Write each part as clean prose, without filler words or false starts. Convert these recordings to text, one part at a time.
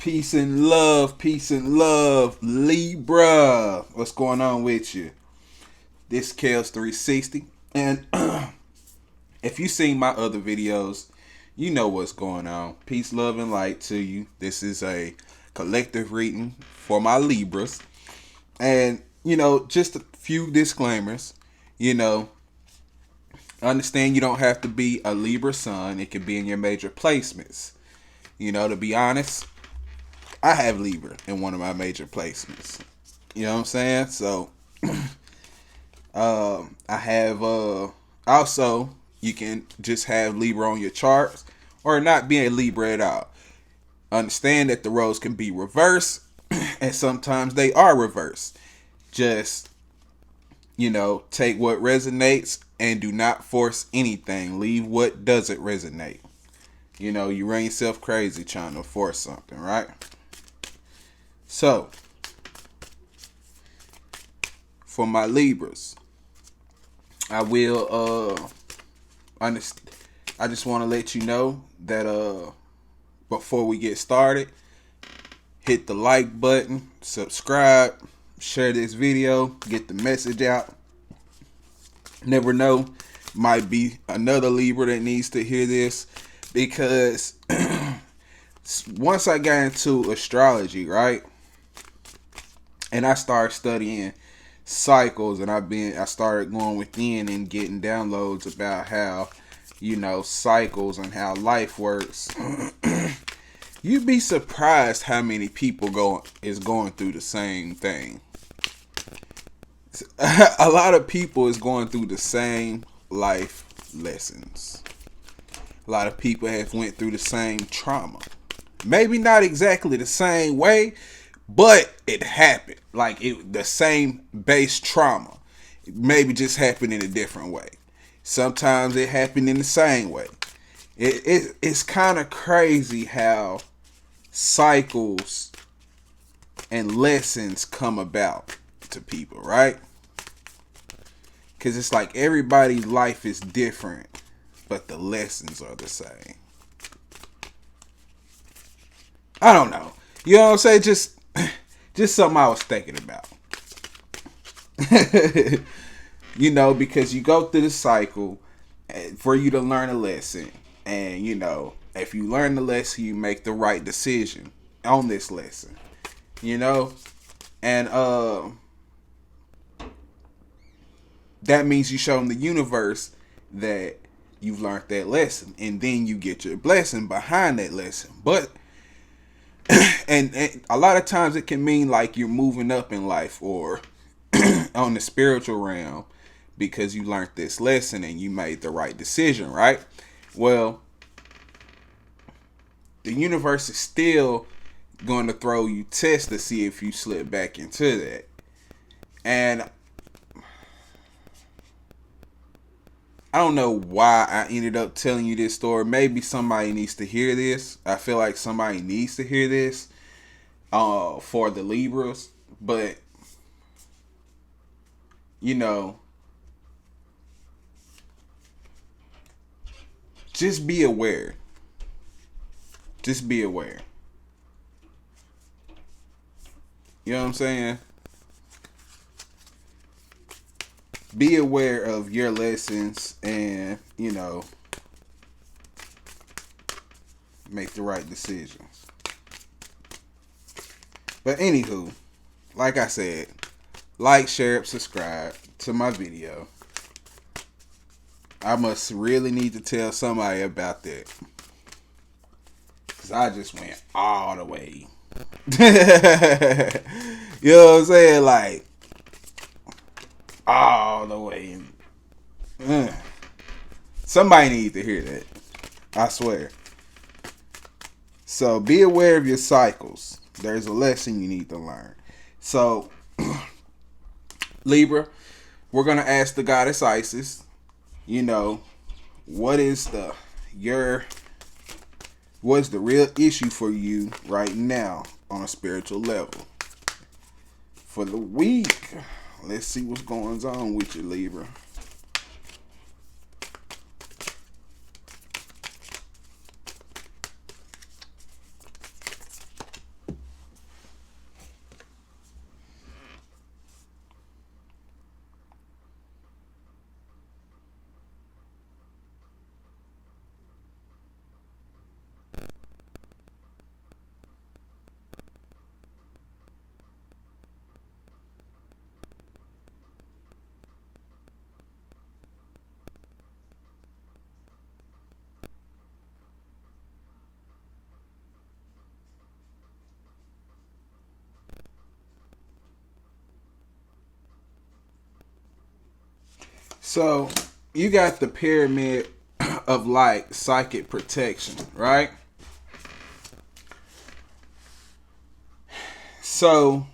Peace and love, Libra. What's going on with you? This is Kellz 360, and if you've seen my other videos, you know what's going on. Peace, love, and light to you. This is a collective reading for my Libras, and just a few disclaimers. You know, understand you don't have to be a Libra sun. It could be in your major placements. To be honest, I have Libra in one of my major placements. You know what I'm saying? So, I have, also, you can just have Libra on your charts or not be a Libra at all. Understand that the roles can be reversed, and sometimes they are reversed. Just, take what resonates and do not force anything. Leave what doesn't resonate. You run yourself crazy trying to force something, right? So, for my Libras, I just want to let you know that before we get started, hit the like button, subscribe, share this video, get the message out. Never know, might be another Libra that needs to hear this, because once I got into astrology, right? And I started studying cycles, and I started going within and getting downloads about how, cycles and how life works. You'd be surprised how many people going through the same thing. A lot of people is going through the same life lessons. A lot of people have went through the same trauma. Maybe not exactly the same way, but it happened. Like the same base trauma. It maybe just happened in a different way. Sometimes it happened in the same way. It's kind of crazy how cycles and lessons come about to people, right? Because it's like everybody's life is different, but the lessons are the same. I don't know. You know what I'm saying? Just something I was thinking about. Because you go through the cycle for you to learn a lesson. And, if you learn the lesson, you make the right decision on this lesson. And that means you show them the universe that you've learned that lesson. And then you get your blessing behind that lesson. But and a lot of times it can mean like you're moving up in life or on the spiritual realm because you learned this lesson and you made the right decision, right? Well, the universe is still going to throw you tests to see if you slip back into that. And I don't know why I ended up telling you this story. Maybe somebody needs to hear this. I feel like somebody needs to hear this for the Libras. But, just be aware. Just be aware. You know what I'm saying? Be aware of your lessons and, make the right decisions. But anywho, like I said, like, share, subscribe to my video. I must really need to tell somebody about that. Because I just went all the way. You know what I'm saying? Like, all the way. Somebody needs to hear that. I swear. So be aware of your cycles. There's a lesson you need to learn. So, Libra, we're going to ask the goddess Isis, what's the real issue for you right now on a spiritual level? For the week, let's see what's going on with you, Libra. So you got the pyramid of like psychic protection, right? So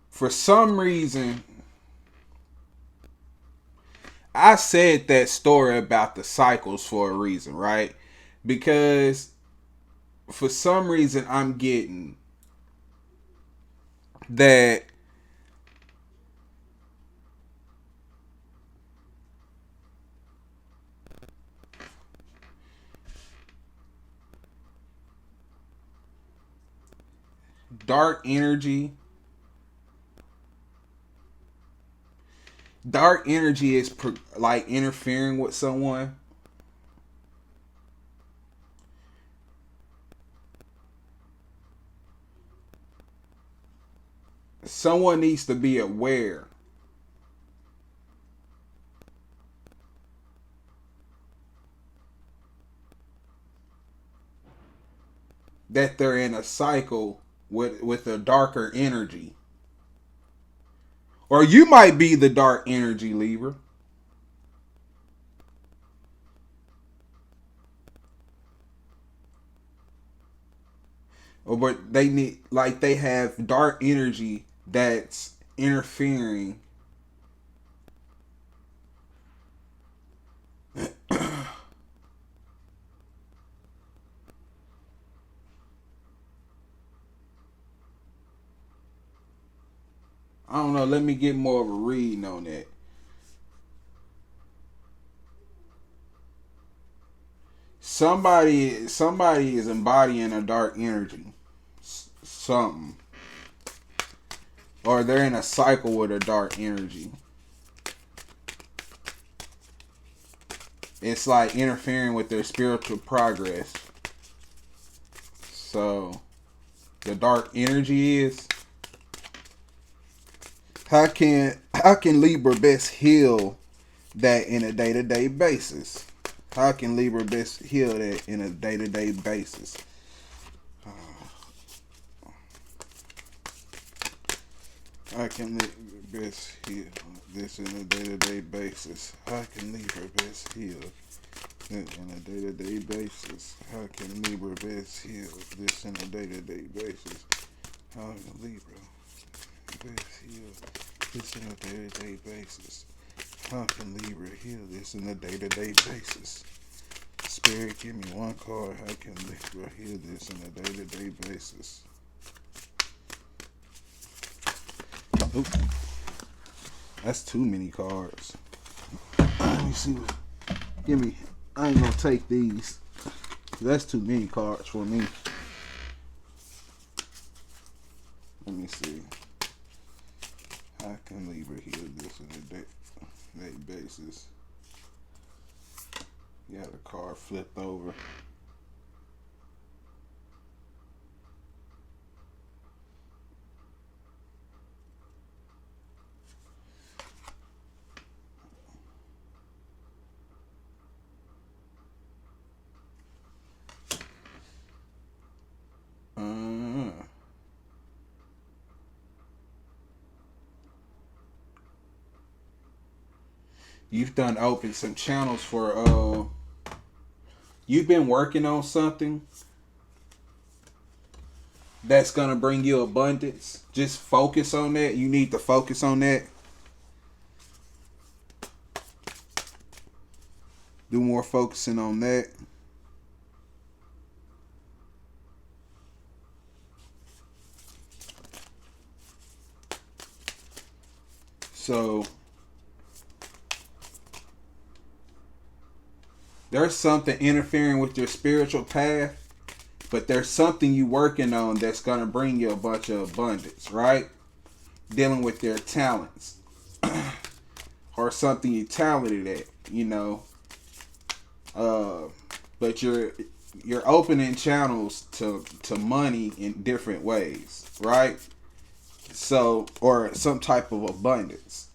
for some reason, I said that story about the cycles for a reason, right? Because for some reason I'm getting that dark energy dark energy is like interfering with someone. Someone needs to be aware that they're in a cycle with a darker energy. Or you might be the dark energy, Libra. Or but they need like they have dark energy that's interfering. I don't know. Let me get more of a reading on that. Somebody is embodying a dark energy. Something. Or they're in a cycle with a dark energy. It's like interfering with their spiritual progress. So the dark energy is how can Libra best heal that in a day-to-day basis? How can Libra best heal that in a day-to-day basis? How can Libra best heal this in a day-to-day basis? How can Libra best heal that in a day-to-day basis? How can Libra best heal this in a day-to-day basis? How can Libra best heal this in a day-to-day basis? How can Libra heal this in a day-to-day basis? Spirit, give me one card. How can Libra heal this in a day-to-day basis? Oop. That's too many cards. Let me see. Give me. I ain't gonna take these. That's too many cards for me. Let me see. How can Libra heal this in a day basis? You got a card flipped over. You've done open some channels for you've been working on something that's gonna bring you abundance. Just focus on that. You need to focus on that. Do more focusing on that. So there's something interfering with your spiritual path, but there's something you working on that's going to bring you a bunch of abundance, right? Dealing with their talents or something you talented at, but you're opening channels to money in different ways, right? So, or some type of abundance.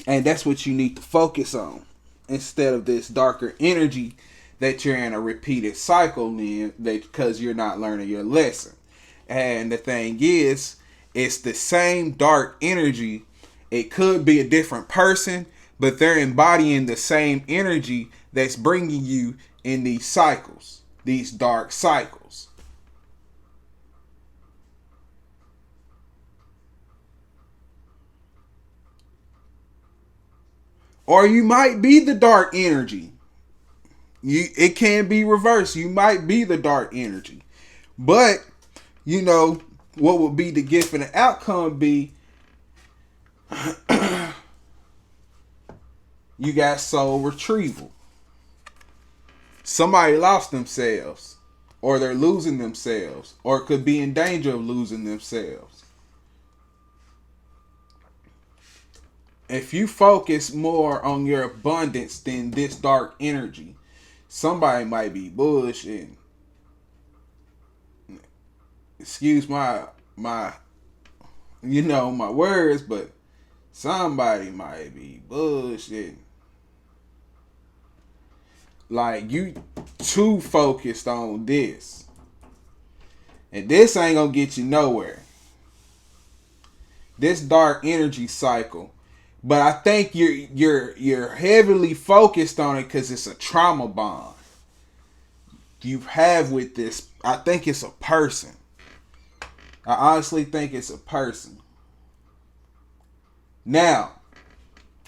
And that's what you need to focus on instead of this darker energy that you're in a repeated cycle in, that because you're not learning your lesson. And the thing is It's the same dark energy. It could be a different person, but they're embodying the same energy that's bringing you in these cycles, these dark cycles. Or you might be the dark energy. It can be reversed. You might be the dark energy. But, you know, what would be the gift and the outcome be you got soul retrieval. Somebody lost themselves, or they're losing themselves, or could be in danger of losing themselves. If you focus more on your abundance than this dark energy, somebody might be bullshitting. Excuse my my words, but somebody might be bullshitting. Like, you too focused on this, and this ain't gonna get you nowhere. This dark energy cycle, but I think you're heavily focused on it because it's a trauma bond you have with this. I think it's a person. I honestly think it's a person. Now,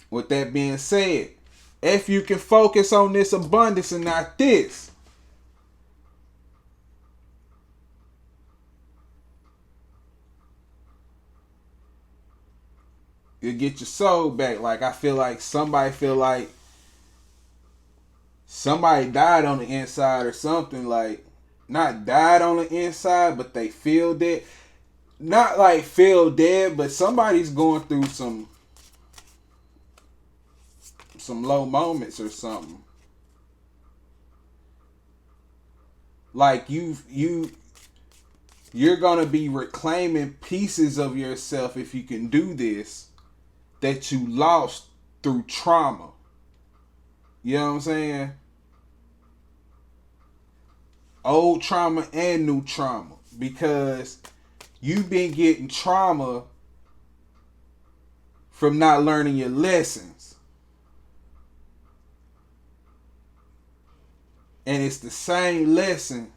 with that being said, if you can focus on this abundance and not this, you'll get your soul back. Like, I feel like somebody died on the inside or something. Like, not died on the inside, but they feel dead. Not like feel dead, but somebody's going through some low moments or something. Like, you're gonna be reclaiming pieces of yourself if you can do this that you lost through trauma. You know what I'm saying? Old trauma and new trauma, because you've been getting trauma from not learning your lessons. And it's the same lesson.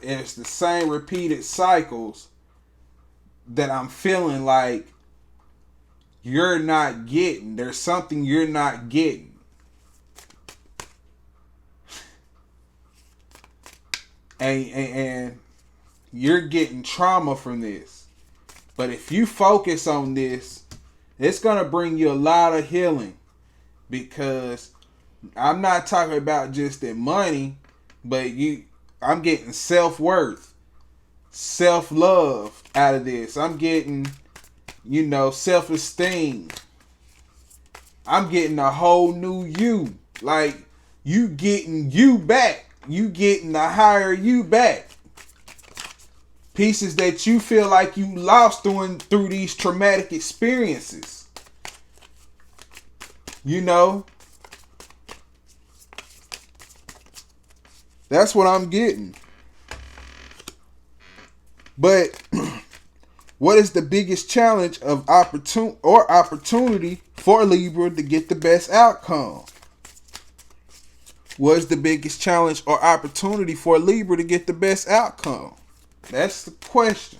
It's the same repeated cycles that I'm feeling like you're not getting. There's something you're not getting. And you're getting trauma from this. But if you focus on this, it's going to bring you a lot of healing. Because I'm not talking about just the money, but I'm getting self-worth, self-love out of this. I'm getting, self-esteem. I'm getting a whole new you. Like, you getting you back. You getting the higher you back. Pieces that you feel like you lost through these traumatic experiences. That's what I'm getting. But what is the biggest challenge of opportunity for Libra to get the best outcome? What is the biggest challenge or opportunity for Libra to get the best outcome? That's the question.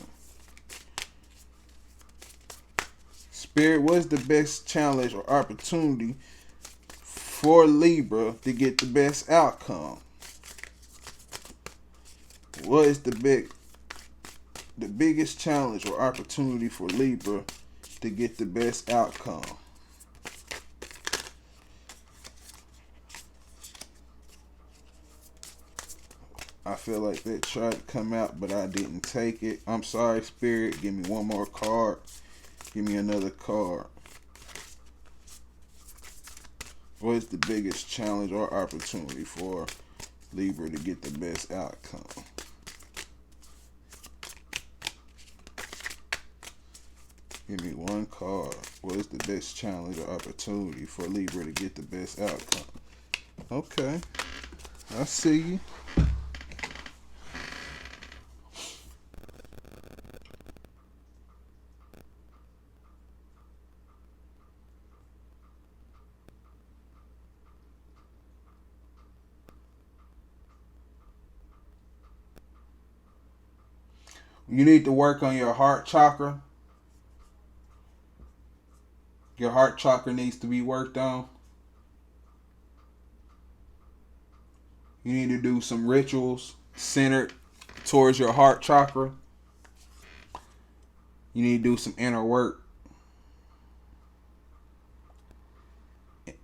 Spirit, what is the best challenge or opportunity for Libra to get the best outcome? What is the biggest challenge or opportunity for Libra to get the best outcome? I feel like that tried to come out, but I didn't take it. I'm sorry, Spirit. Give me one more card. Give me another card. What is the biggest challenge or opportunity for Libra to get the best outcome? Give me one card. What is the best challenge or opportunity for Libra to get the best outcome? Okay. I see you. You need to work on your heart chakra. Your heart chakra needs to be worked on. You need to do some rituals centered towards your heart chakra. You need to do some inner work.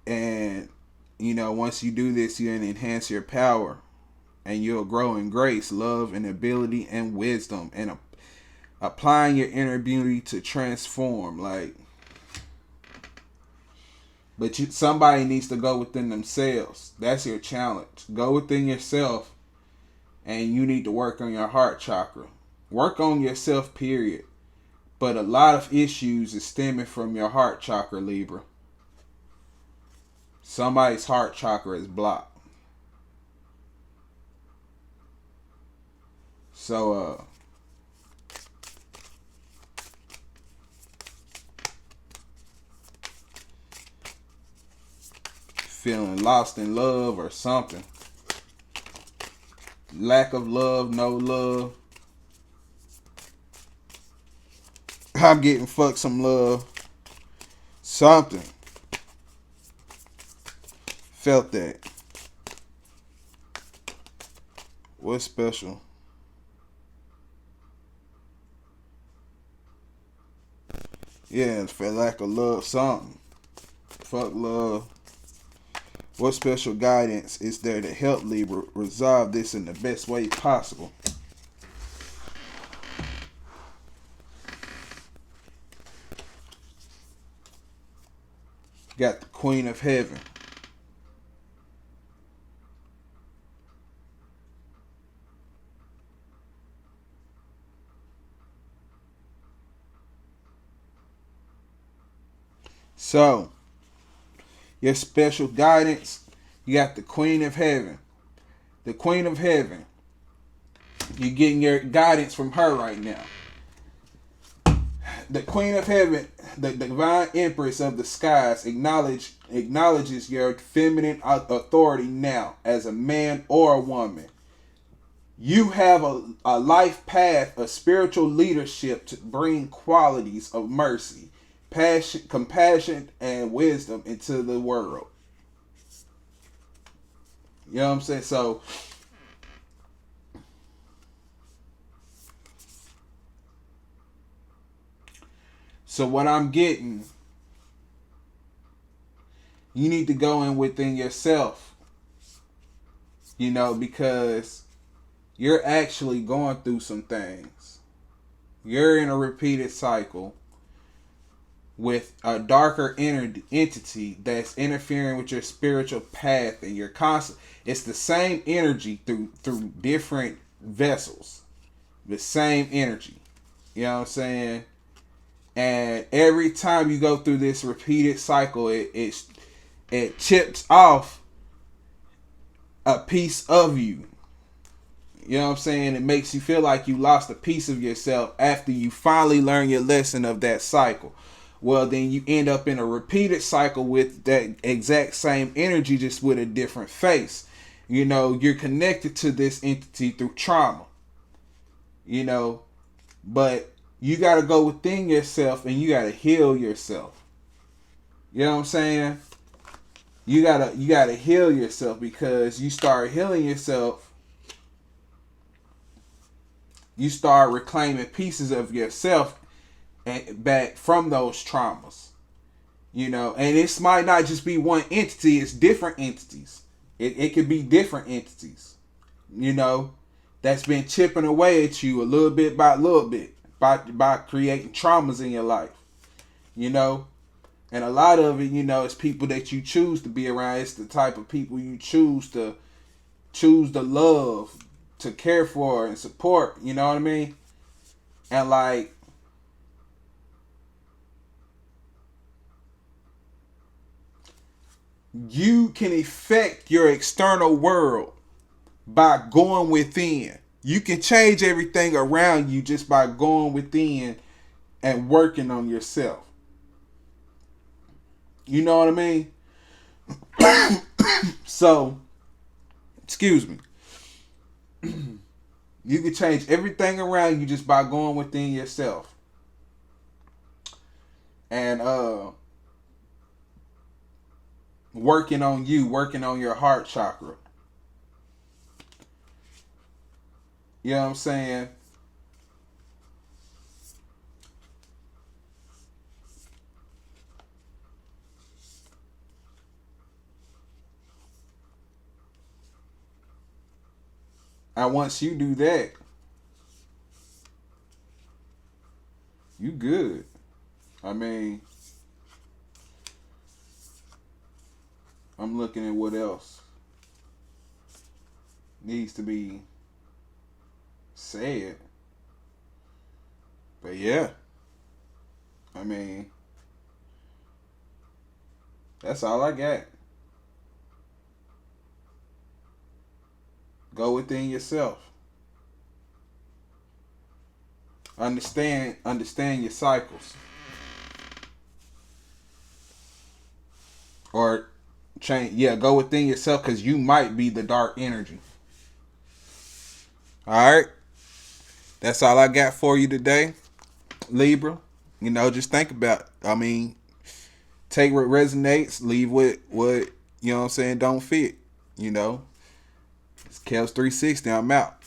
And, once you do this, you enhance your power. And you'll grow in grace, love, and ability, and wisdom. And applying your inner beauty to transform. But somebody needs to go within themselves. That's your challenge. Go within yourself. And you need to work on your heart chakra. Work on yourself, period. But a lot of issues is stemming from your heart chakra, Libra. Somebody's heart chakra is blocked. So, feeling lost in love or something. Lack of love, no love. I'm getting fucked some love. Something. Felt that. What's special? Yeah, for lack of love, something. Fuck love. What special guidance is there to help Libra resolve this in the best way possible? Got the Queen of Heaven. So, your special guidance, you got the Queen of Heaven. The Queen of Heaven. You're getting your guidance from her right now. The Queen of Heaven, the divine empress of the skies, acknowledges your feminine authority now as a man or a woman. You have a life path of spiritual leadership to bring qualities of mercy, passion, compassion, and wisdom into the world. You know what I'm saying? So what I'm getting, you need to go in within yourself, because you're actually going through some things. You're in a repeated cycle with a darker entity that's interfering with your spiritual path, and you're constant. It's the same energy through different vessels, the same energy. You know what I'm saying? And every time you go through this repeated cycle, it chips off a piece of you. You know what I'm saying? It makes you feel like you lost a piece of yourself after you finally learn your lesson of that cycle. Well, then you end up in a repeated cycle with that exact same energy, just with a different face. You're connected to this entity through trauma. But you got to go within yourself and you got to heal yourself. You know what I'm saying? You gotta heal yourself, because you start healing yourself. You start reclaiming pieces of yourself and back from those traumas. And this might not just be one entity, it's different entities. It could be different entities, that's been chipping away at you a little bit by little bit, by creating traumas in your life, And a lot of it, is people that you choose to be around. It's the type of people you choose to love, to care for and support, you know what I mean? And you can affect your external world by going within. You can change everything around you just by going within and working on yourself. You know what I mean? So, excuse me. You can change everything around you just by going within yourself. And working on you, working on your heart chakra. You know what I'm saying? And once you do that, you good. I mean, I'm looking at what else needs to be said. But yeah, I mean, that's all I got. Go within yourself. Understand your cycles. Or change, yeah, go within yourself because you might be the dark energy. All right. That's all I got for you today, Libra. You know, just think about it. I mean, take what resonates, leave what you know what I'm saying, don't fit. You know. It's Kellz 360. I'm out.